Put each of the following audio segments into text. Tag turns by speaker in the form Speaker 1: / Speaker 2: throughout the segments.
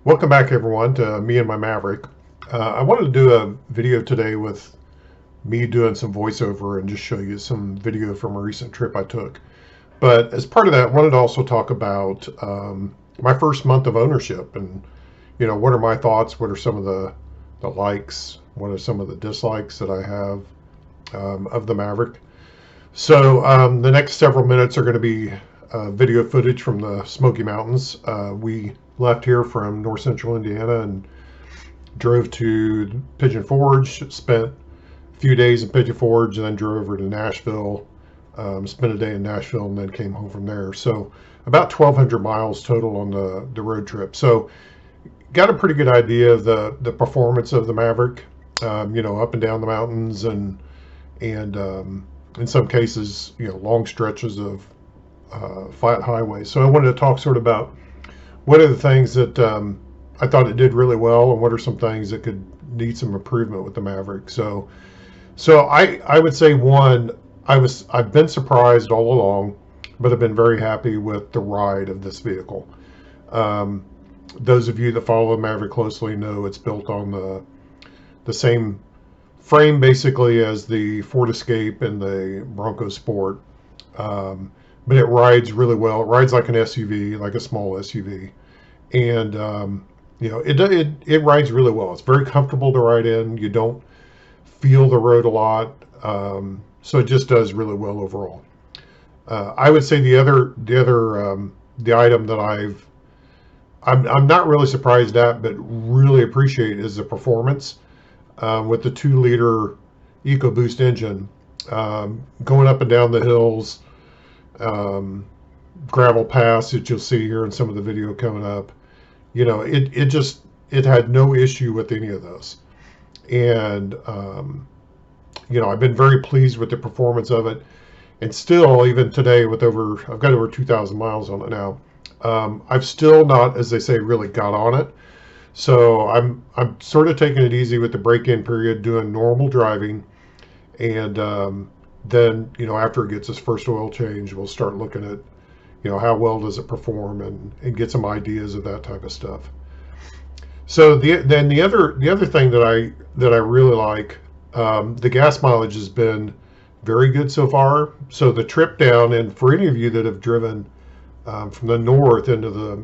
Speaker 1: Welcome back, everyone, to me and my Maverick. I wanted to do a video today with me doing some voiceover and just show you some video from a recent trip I took. But as part of that, I wanted to also talk about my first month of ownership and, what are my thoughts? What are some of the likes? What are some of the dislikes that I have of the Maverick? So the next several minutes are going to be video footage from the Smoky Mountains. We left here from north central Indiana and drove to Pigeon Forge, spent a few days in Pigeon Forge, and then drove over to Nashville, spent a day in Nashville, and then came home from there. So about 1,200 miles total on the road trip. So got a pretty good idea of the performance of the Maverick, up and down the mountains and in some cases, long stretches of flat highways. So I wanted to talk sort of about what are the things that I thought it did really well, and what are some things that could need some improvement with the Maverick. So I would say one, I've been surprised all along, but I've been very happy with the ride of this vehicle. Those of you that follow the Maverick closely know it's built on the same frame basically as the Ford Escape and the Bronco Sport. But it rides really well. It rides like an SUV, like a small SUV, and it rides really well. It's very comfortable to ride in. You don't feel the road a lot, so it just does really well overall. I would say the item that I'm not really surprised at, but really appreciate is the performance with the 2-liter EcoBoost engine, going up and down the hills. Gravel paths that you'll see here in some of the video coming up, it had no issue with any of those. And I've been very pleased with the performance of it, and still even today I've got over 2,000 miles on it now. I've still not, as they say, really got on it. So I'm sort of taking it easy with the break-in period, doing normal driving, and then after it gets its first oil change, we'll start looking at how well does it perform and get some ideas of that type of stuff. So the other thing that I really like, the gas mileage has been very good so far. So the trip down, and for any of you that have driven from the north into the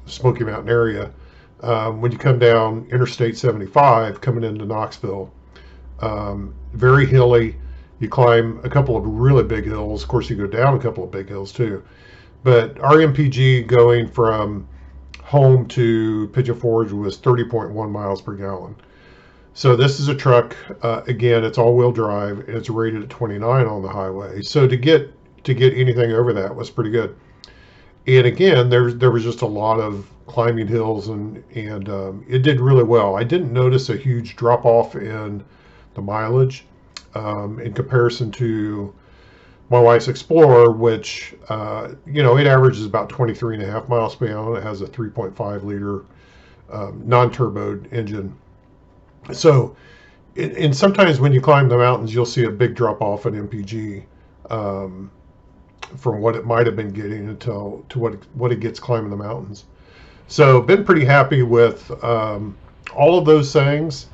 Speaker 1: Smoky Mountain area, when you come down Interstate 75 coming into Knoxville, very hilly. You climb a couple of really big hills. Of course, you go down a couple of big hills too. But our MPG going from home to Pigeon Forge was 30.1 miles per gallon. So this is a truck. Again, it's all-wheel drive, and it's rated at 29 on the highway. So to get anything over that was pretty good. And again, there was just a lot of climbing hills, and it did really well. I didn't notice a huge drop off in the mileage. In comparison to my wife's Explorer, which, it averages about 23.5 miles per gallon. It has a 3.5 liter non-turboed engine. So, and sometimes when you climb the mountains, you'll see a big drop off in MPG from what it might have been getting to what it gets climbing the mountains. So, been pretty happy with all of those things.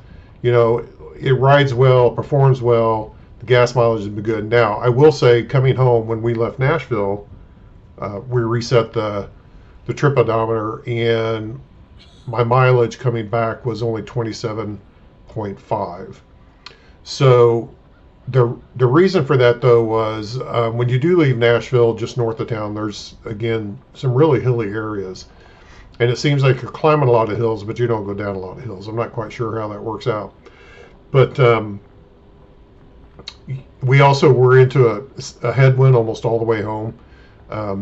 Speaker 1: It rides well, performs well, the gas mileage has been good. Now, I will say, coming home, when we left Nashville, we reset the trip odometer, and my mileage coming back was only 27.5. So the reason for that, though, was when you do leave Nashville, just north of town, there's, again, some really hilly areas. And it seems like you're climbing a lot of hills, but you don't go down a lot of hills. I'm not quite sure how that works out. But we also were into a headwind almost all the way home.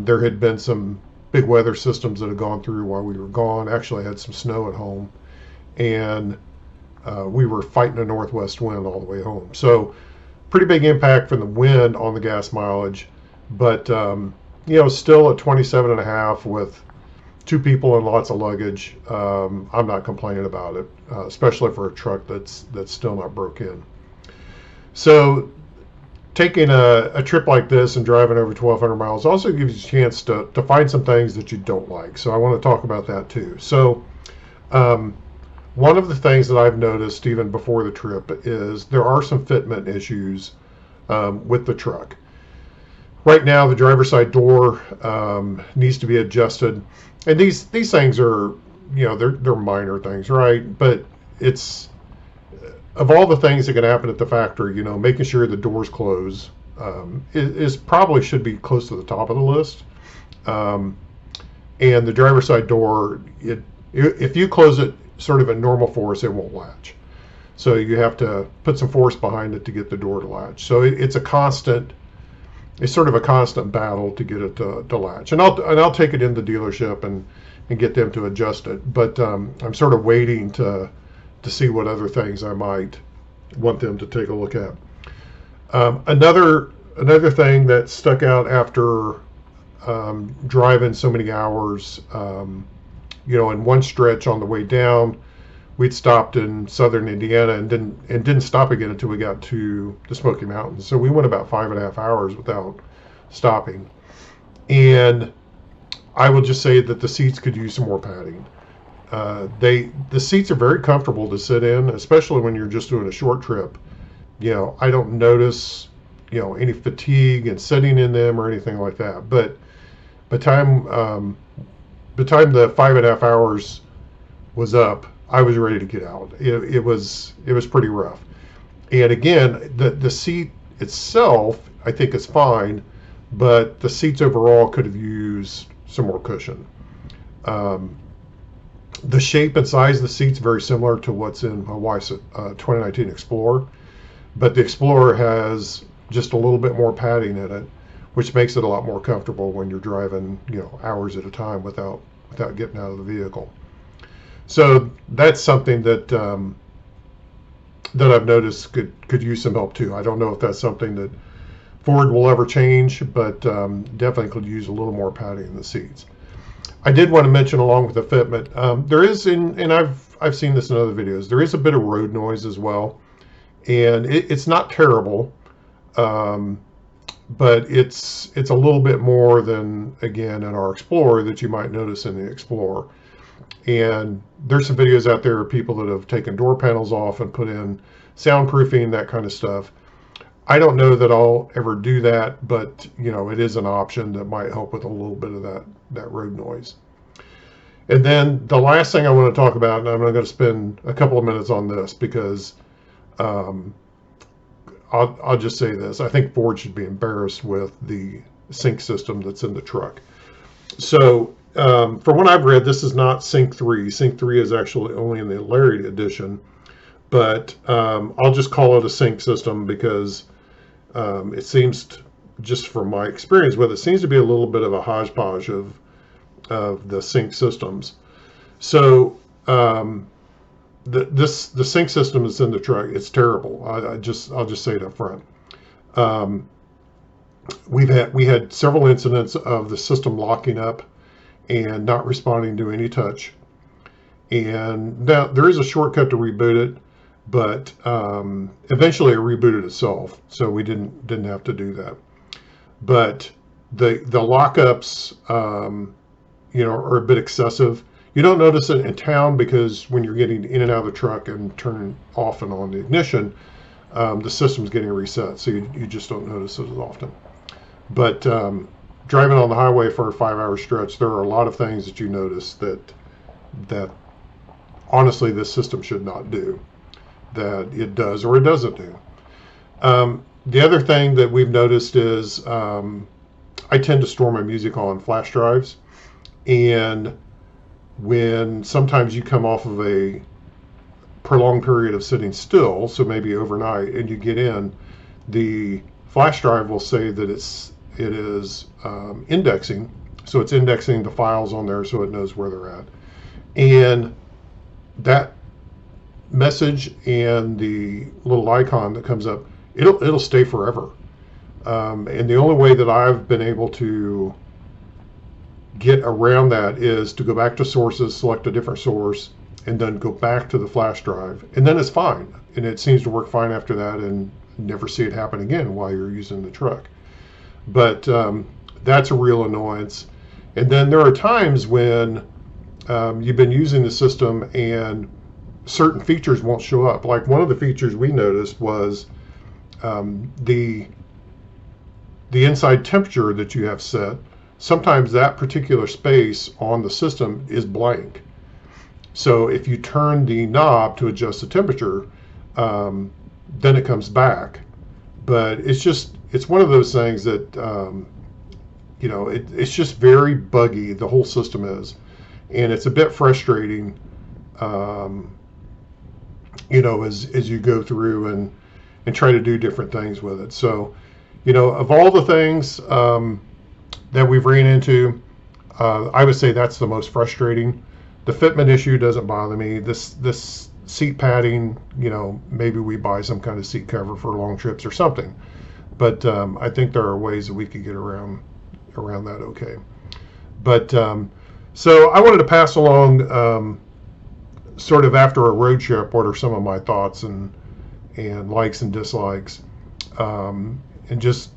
Speaker 1: There had been some big weather systems that had gone through while we were gone. Actually, I had some snow at home, and we were fighting a northwest wind all the way home. So pretty big impact from the wind on the gas mileage. But, still at 27.5 with 2 people and lots of luggage. I'm not complaining about it, especially for a truck that's still not broke in. So taking a trip like this and driving over 1,200 miles also gives you a chance to find some things that you don't like. So I want to talk about that too. So Um, One of the things that I've noticed even before the trip is there are some fitment issues with the truck. Right now, the driver's side door needs to be adjusted, and these things are, they're minor things, right? But it's of all the things that can happen at the factory, making sure the doors close is probably should be close to the top of the list. Um, and the driver's side door, if you close it sort of at normal force, it won't latch. So you have to put some force behind it to get the door to latch. So it's sort of a constant battle to get it to latch. And I'll take it in the dealership and get them to adjust it. But I'm sort of waiting to see what other things I might want them to take a look at. Another thing that stuck out after driving so many hours, in one stretch on the way down, we'd stopped in southern Indiana and didn't stop again until we got to the Smoky Mountains. So we went about 5.5 hours without stopping. And I will just say that the seats could use some more padding. The seats are very comfortable to sit in, especially when you're just doing a short trip. I don't notice, any fatigue in sitting in them or anything like that. But by the time the 5.5 hours was up, I was ready to get out. It was pretty rough. And again, the seat itself, I think, is fine, but the seats overall could have used some more cushion. The shape and size of the seats very similar to what's in my wife's 2019 Explorer, but the Explorer has just a little bit more padding in it, which makes it a lot more comfortable when you're driving, hours at a time without getting out of the vehicle. So that's something that I've noticed could use some help too. I don't know if that's something that Ford will ever change, but definitely could use a little more padding in the seats. I did want to mention, along with the fitment, there is and I've seen this in other videos, there is a bit of road noise as well, and it's not terrible, but it's a little bit more than, again, in our Explorer that you might notice in the Explorer. And there's some videos out there of people that have taken door panels off and put in soundproofing, that kind of stuff. I don't know that I'll ever do that, but it is an option that might help with a little bit of that road noise. And then the last thing I want to talk about, and I'm going to spend a couple of minutes on this because I'll just say this. I think Ford should be embarrassed with the sync system that's in the truck. So from what I've read, this is not Sync 3. Sync 3 is actually only in the Lariat edition, but I'll just call it a sync system because it seems, just from my experience with it, seems to be a little bit of a hodgepodge of the sync systems. So the sync system that's in the truck, it's terrible. I'll just say it up front. We had several incidents of the system locking up and not responding to any touch. And now there is a shortcut to reboot it, but eventually it rebooted itself, so we didn't have to do that. But the lockups, are a bit excessive. You don't notice it in town because when you're getting in and out of the truck and turning off and on the ignition, the system's getting reset, so you just don't notice it as often. But driving on the highway for a 5-hour stretch, there are a lot of things that you notice that honestly this system should not do, that it does or it doesn't do. The other thing that we've noticed is I tend to store my music on flash drives, and when sometimes you come off of a prolonged period of sitting still, so maybe overnight, and you get in, the flash drive will say that it is indexing, so it's indexing the files on there so it knows where they're at, and that message and the little icon that comes up, it'll stay forever. And the only way that I've been able to get around that is to go back to sources, select a different source, and then go back to the flash drive, and then it's fine, and it seems to work fine after that, and never see it happen again while you're using the truck. But that's a real annoyance. And then there are times when you've been using the system and certain features won't show up. Like one of the features we noticed was the inside temperature that you have set. Sometimes that particular space on the system is blank. So if you turn the knob to adjust the temperature, then it comes back. But it's one of those things that it's just very buggy. The whole system is, and it's a bit frustrating. As you go through and try to do different things with it. So, of all the things that we've ran into, I would say that's the most frustrating. The fitment issue doesn't bother me. This seat padding, maybe we buy some kind of seat cover for long trips or something. But I think there are ways that we could get around that okay. But so I wanted to pass along sort of after a road trip what are some of my thoughts and likes and dislikes, and just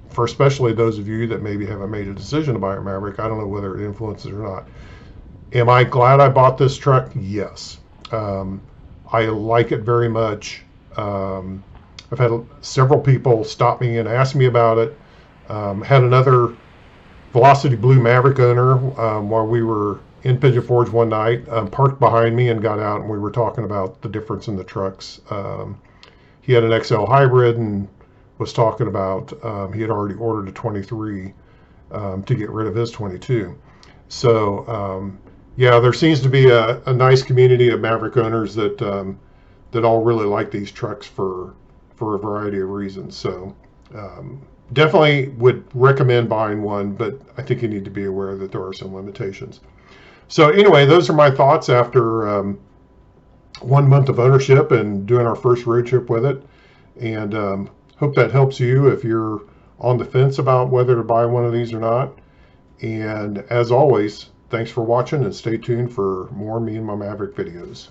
Speaker 1: for especially those of you that maybe haven't made a decision to buy a Maverick. I don't know whether it influences or not. Am I glad I bought this truck? Yes. I like it very much. I've had several people stop me and ask me about it. Had another Velocity Blue Maverick owner while we were in Pigeon Forge one night, parked behind me and got out, and we were talking about the difference in the trucks. He had an XL hybrid and was talking about he had already ordered a 23 to get rid of his 22. So yeah, there seems to be a nice community of Maverick owners that all really like these trucks for a variety of reasons. So definitely would recommend buying one, but I think you need to be aware that there are some limitations. So anyway, those are my thoughts after 1 month of ownership and doing our first road trip with it. And hope that helps you if you're on the fence about whether to buy one of these or not. And as always, thanks for watching, and stay tuned for more Me and My Maverick videos.